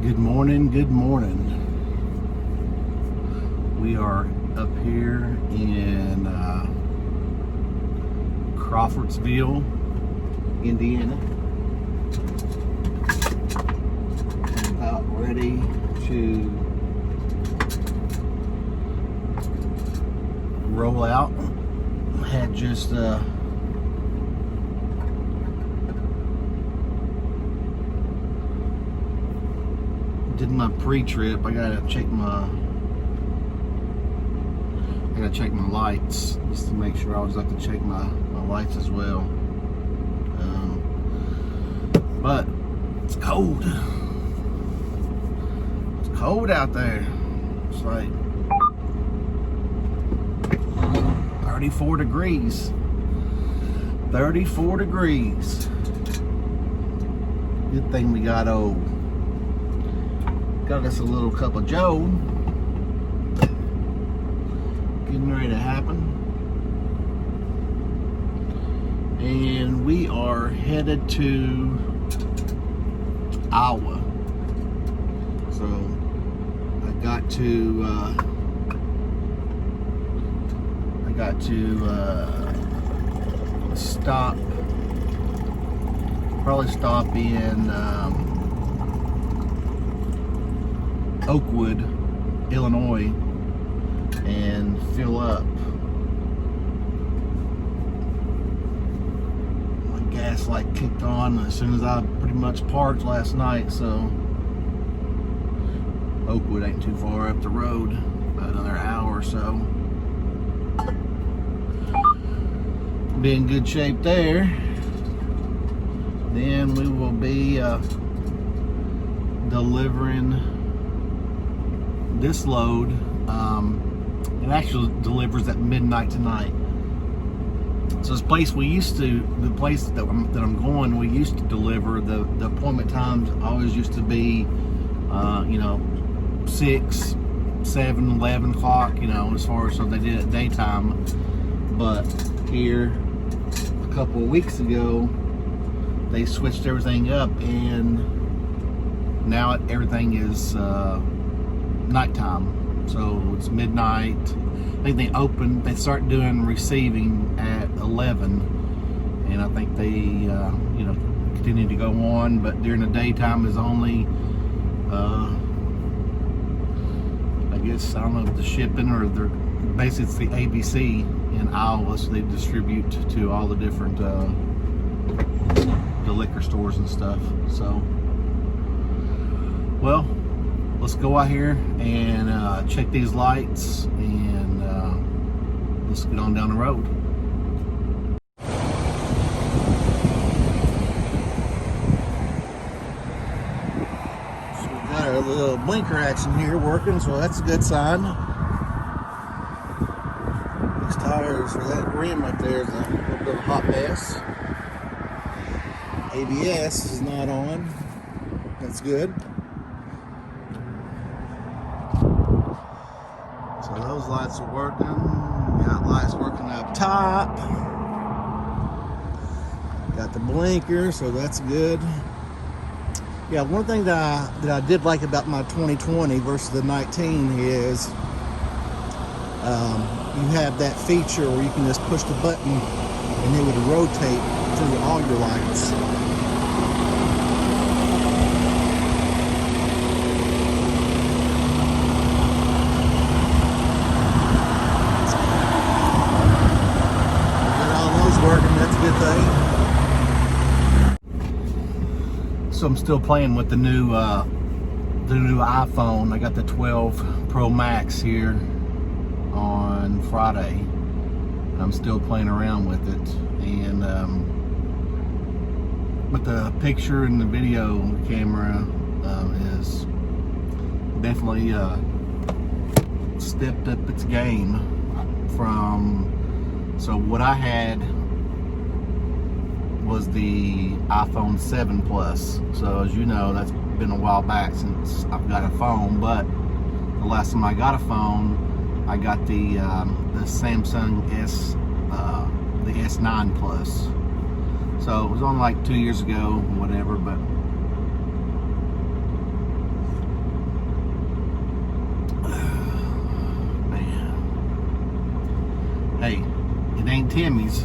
Good morning, good morning. We are up here in Crawfordsville, Indiana. About ready to roll out. Had just did my pre-trip. I gotta check my lights just to make sure. I always like to check my lights as well. But it's cold. It's cold out there. It's like 34 degrees. 34 degrees. Good thing we got us a little cup of Joe. Getting ready to happen. And we are headed to Iowa. So I got to probably stop in Oakwood, Illinois, and fill up. My gas light kicked on as soon as I pretty much parked last night, so Oakwood ain't too far up the road, about another hour or so. Be in good shape there. Then we will be delivering this load. It actually delivers at midnight tonight. So this place the place that I'm going, we used to deliver. The appointment times always used to be 6, 7, 11 o'clock, as far as, so they did it daytime. But here a couple of weeks ago they switched everything up, and now everything is nighttime. So it's midnight. I think they start doing receiving at 11, and I think they continue to go on, but during the daytime is only I guess, I don't know if the shipping or basically it's the ABC in Iowa, so they distribute to all the different the liquor stores and stuff. So, well, let's go out here and check these lights, and let's get on down the road. So we got our little blinker action here working, so that's a good sign. These tires for that rim right there is a little bit of a hot mess. ABS is not on. That's good. So those lights are working. We got lights working up top. Got the blinker, so that's good. Yeah, one thing that I did like about my 2020 versus the 19 is you have that feature where you can just push the button and it would rotate through all your lights. Working, that's a good thing. So I'm still playing with the new iPhone. I got the 12 Pro Max here on Friday, and I'm still playing around with it. And but the picture and the video camera is definitely stepped up its game from. So what I had was the iPhone 7 Plus. So as you know, that's been a while back since I've got a phone, but the last time I got a phone, I got the Samsung the S9 Plus. So it was on like 2 years ago, whatever, but Timmy's,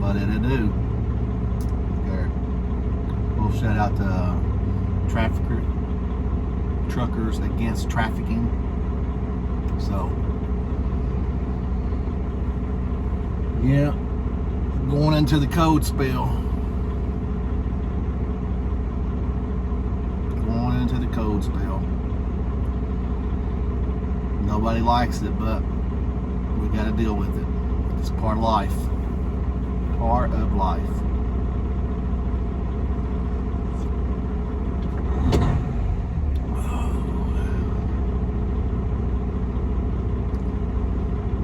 but it'll do. There. We'll shout out to truckers against trafficking. So, yeah, going into the cold spell. Going into the cold spell. Nobody likes it, but we got to deal with it. It's part of life. Part of life.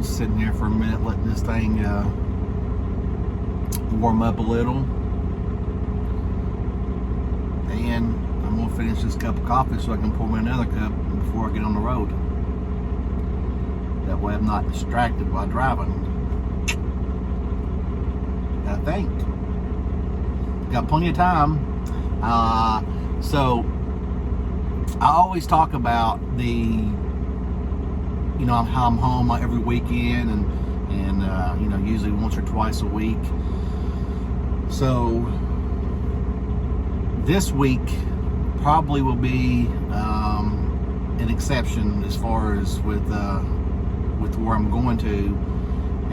Sitting here for a minute, letting this thing warm up a little, and I'm gonna finish this cup of coffee so I can pour me another cup before I get on the road. That way I'm not distracted while driving. Gotta think. Got plenty of time. So I always talk about how I'm home every weekend and usually once or twice a week. So this week probably will be an exception as far as with where I'm going to,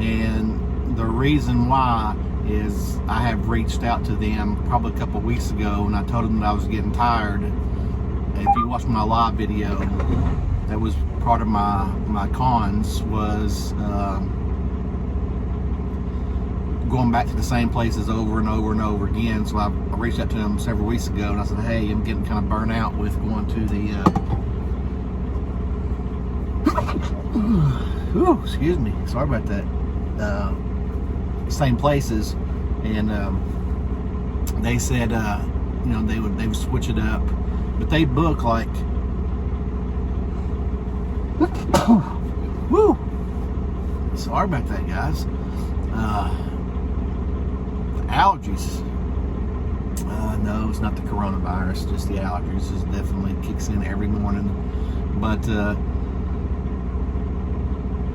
and the reason why is I have reached out to them probably a couple of weeks ago, and I told them that I was getting tired. If you watched my live video, that was part of my cons was going back to the same places over and over and over again. So I reached out to them several weeks ago and I said, hey, I'm getting kind of burnt out with going to the excuse me, sorry about that, same places. And they said they would switch it up, but they book like woo! Sorry about that, guys. Allergies. No, it's not the coronavirus, just the allergies. It definitely kicks in every morning. But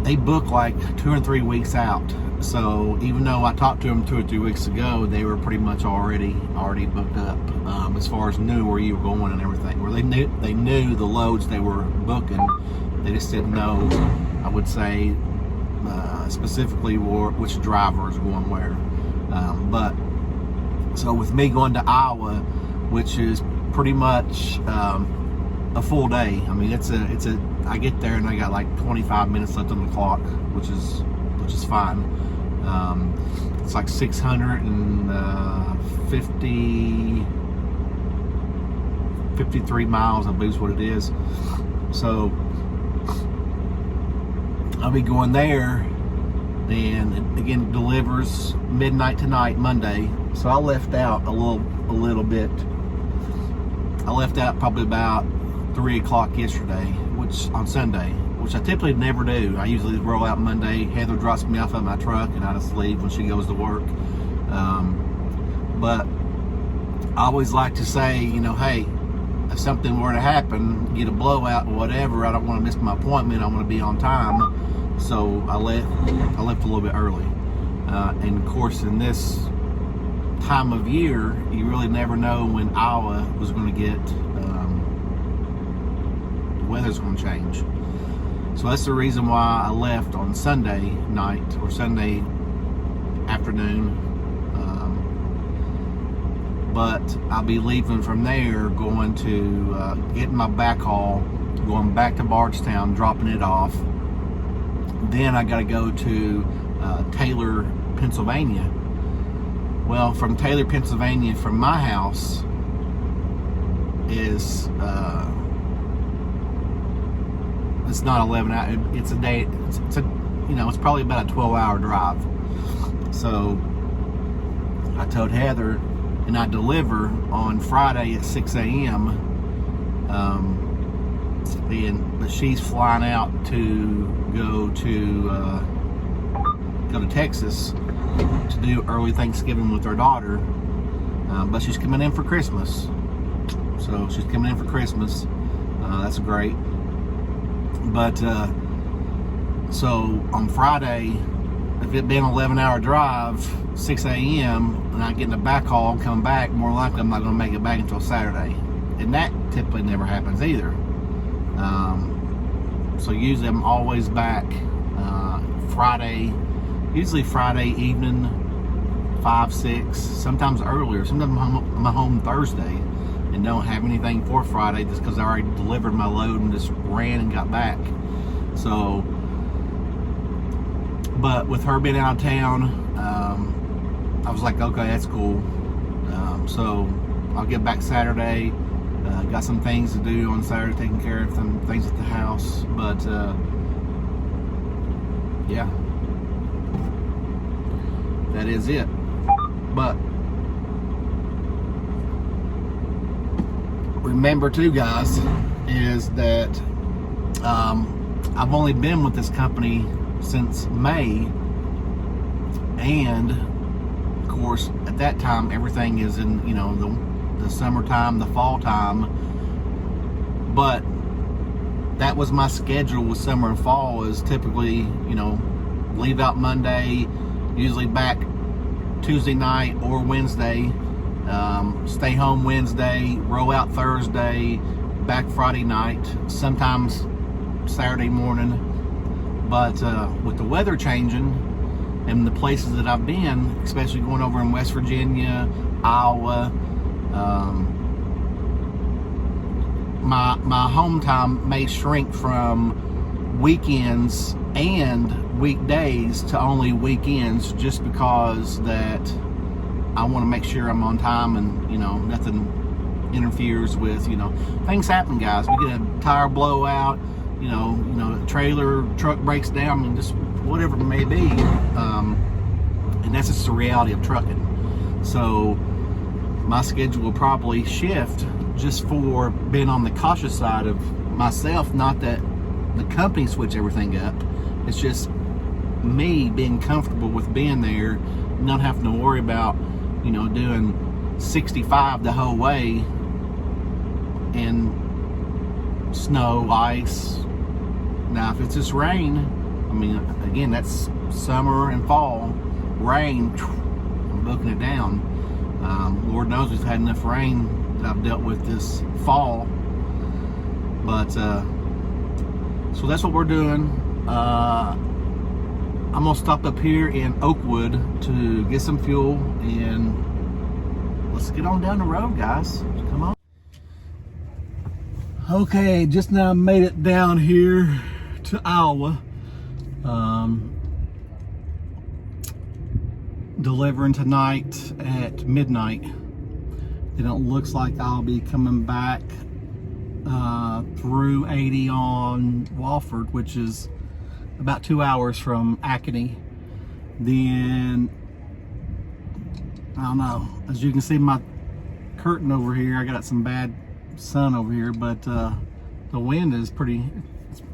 they book like 2 or 3 weeks out. So even though I talked to them 2 or 3 weeks ago, they were pretty much already booked up as far as knew where you were going and everything. Where they knew the loads they were booking. They just didn't know, I would say, specifically which driver is going where. But so with me going to Iowa, which is pretty much a full day. I mean, I get there and I got like 25 minutes left on the clock, which is fine. It's like 653 miles, I believe is what it is. So I'll be going there, and again, it delivers midnight tonight, Monday. So I left out a little bit. I left out probably about 3 o'clock yesterday, on Sunday, which I typically never do. I usually roll out Monday. Heather drops me off at my truck and I just leave when she goes to work. But I always like to say, hey, if something were to happen, get a blowout or whatever, I don't want to miss my appointment. I want to be on time. So I left a little bit early. And of course, in this time of year, you really never know when Iowa was going to get, the weather's going to change. So that's the reason why I left on Sunday night or Sunday afternoon. But I'll be leaving from there, going to getting my backhaul, going back to Bardstown, dropping it off. Then I got to go to Taylor, Pennsylvania. Well, from Taylor, Pennsylvania, from my house is it's not 11 hours. It's a day. It's probably about a 12-hour drive. So I told Heather, and I deliver on Friday at 6 a.m. But she's flying out to go to Texas to do early Thanksgiving with her daughter. But she's coming in for Christmas. So she's coming in for Christmas. That's great. But so on Friday, if it been an 11-hour drive, 6 a.m., and I get in the back haul and come back, more likely I'm not going to make it back until Saturday. And that typically never happens either. So usually I'm always back Friday, usually Friday evening, 5, 6, sometimes earlier. Sometimes I'm home Thursday and don't have anything for Friday just because I already delivered my load and just ran and got back. So, but with her being out of town, I was like, okay, that's cool. So I'll get back Saturday. Got some things to do on Saturday, taking care of some things at the house. But yeah, that is it. But remember too, guys, is that I've only been with this company since May, and of course at that time everything is in, you know, the summertime, the fall time. But that was my schedule with summer and fall, is typically, you know, leave out Monday, usually back Tuesday night or Wednesday, stay home Wednesday, roll out Thursday, back Friday night, sometimes Saturday morning. But with the weather changing and the places that I've been, especially going over in West Virginia, Iowa, my home time may shrink from weekends and weekdays to only weekends, just because that I want to make sure I'm on time and, you know, nothing interferes with, you know, things happen, guys. We get a tire blowout, you know, a trailer truck breaks down, and just whatever it may be, and that's just the reality of trucking. So my schedule will probably shift, just for being on the cautious side of myself. Not that the company switch everything up, it's just me being comfortable with being there, not having to worry about, you know, doing 65 the whole way in snow, ice. Now if it's just rain, I mean, again, that's summer and fall. Rain, I'm booking it down. Lord knows we've had enough rain that I've dealt with this fall. But so that's what we're doing. I'm gonna stop up here in Oakwood to get some fuel, and let's get on down the road, guys. Come on. Okay, just now made it down here to Iowa. Delivering tonight at midnight. And it looks like I'll be coming back through 80 on Wofford, which is about 2 hours from ACME. Then, I don't know, as you can see my curtain over here, I got some bad sun over here, but the wind is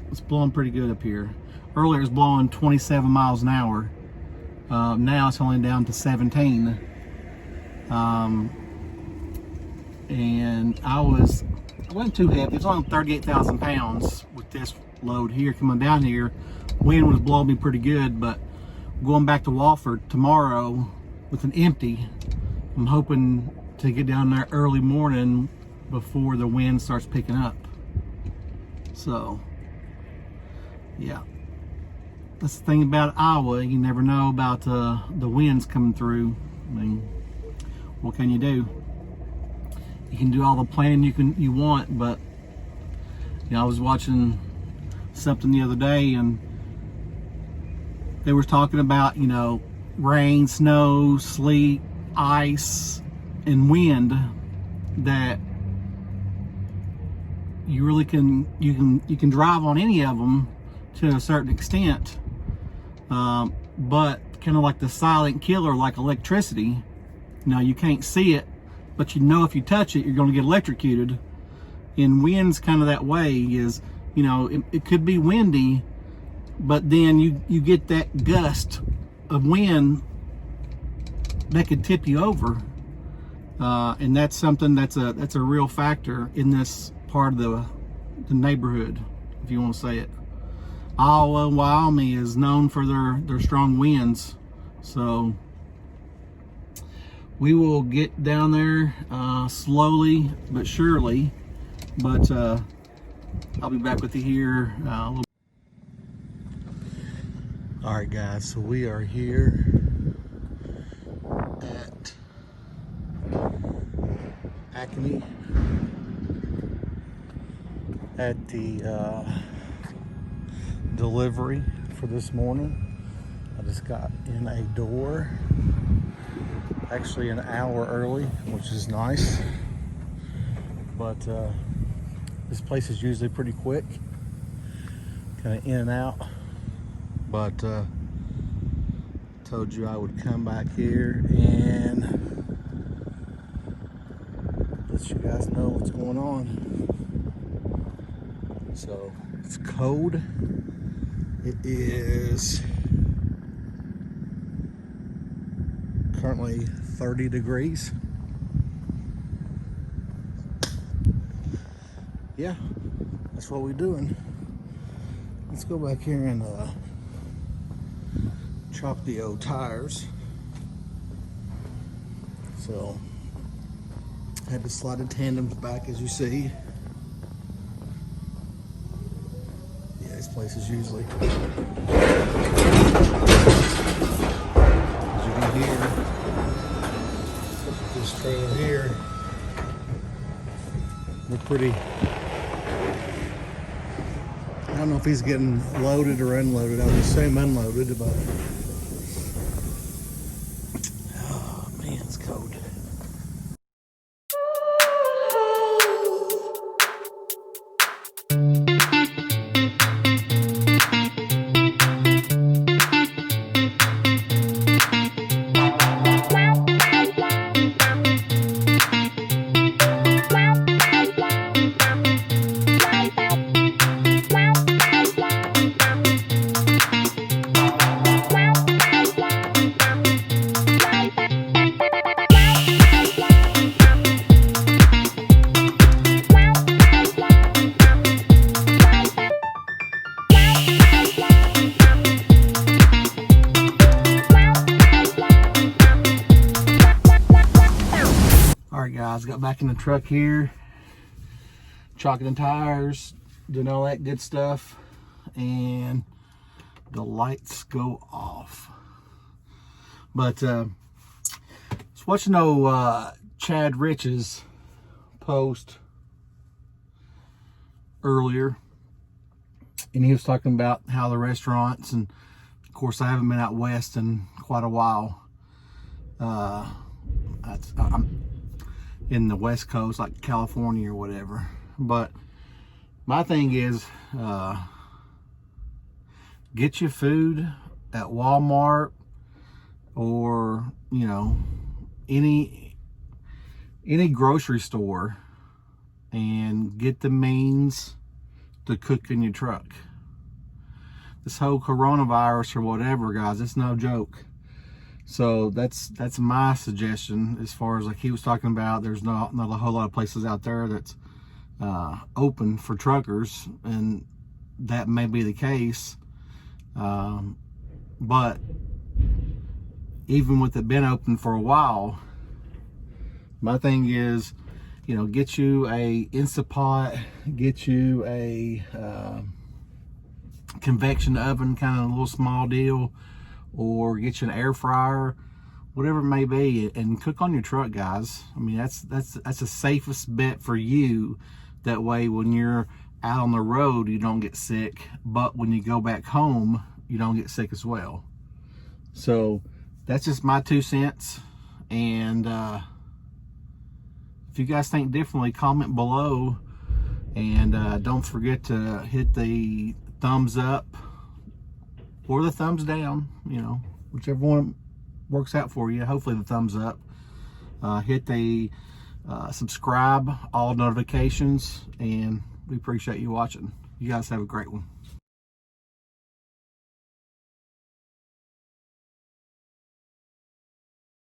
it's blowing pretty good up here. Earlier it was blowing 27 miles an hour. Now it's only down to 17. And I wasn't too heavy. It's only 38,000 pounds with this load here coming down here. Wind was blowing me pretty good, but going back to Wofford tomorrow with an empty, I'm hoping to get down there early morning before the wind starts picking up. So, yeah. That's the thing about Iowa. You never know about the winds coming through. I mean, what can you do? You can do all the planning you want, but you know, I was watching something the other day, and they were talking about, you know, rain, snow, sleet, ice, and wind, that you really can drive on any of them to a certain extent, but kind of like the silent killer, like electricity. You know, you can't see it, but you know if you touch it, you're going to get electrocuted. And wind's kind of that way. Is, you know, it could be windy, but then you get that gust of wind that could tip you over, and that's something that's a real factor in this part of the neighborhood, if you want to say it. Iowa and Wyoming is known for their strong winds. So we will get down there slowly but surely. But I'll be back with you here a little. All right, guys, so we are here at ACME at the delivery for this morning. I just got in a door, actually an hour early, which is nice. But this place is usually pretty quick, kind of in and out. But told you I would come back here and let you guys know what's going on. So it's cold. It is currently 30 degrees. Yeah, that's what we're doing. Let's go back here and chop the old tires. So I had to slide the tandems back, as you see. Yeah, this place is usually, as you can hear, this trailer here, they're pretty. I don't know if he's getting loaded or unloaded. I would assume unloaded, but oh man, it's cold. Alright guys, got back in the truck here, chalking the tires, doing all that good stuff, and the lights go off. But I was watching Chad Rich's post earlier, and he was talking about how the restaurants, and of course I haven't been out west in quite a while. I'm in the West Coast, like California or whatever. But my thing is, get your food at Walmart or, you know, any grocery store, and get the means to cook in your truck. This whole coronavirus or whatever, guys, it's no joke. So that's my suggestion, as far as like he was talking about. There's not a whole lot of places out there that's open for truckers, and that may be the case. But even with it been open for a while, my thing is, you know, get you a Instapot, get you a convection oven, kind of a little small deal, or get you an air fryer, whatever it may be, and cook on your truck, guys. I mean, that's the safest bet for you. That way, when you're out on the road, you don't get sick, but when you go back home, you don't get sick as well. So that's just my 2 cents. And if you guys think differently, comment below, and don't forget to hit the thumbs up or the thumbs down, you know, whichever one works out for you. Hopefully the thumbs up. Hit the subscribe, all notifications, and we appreciate you watching. You guys have a great one.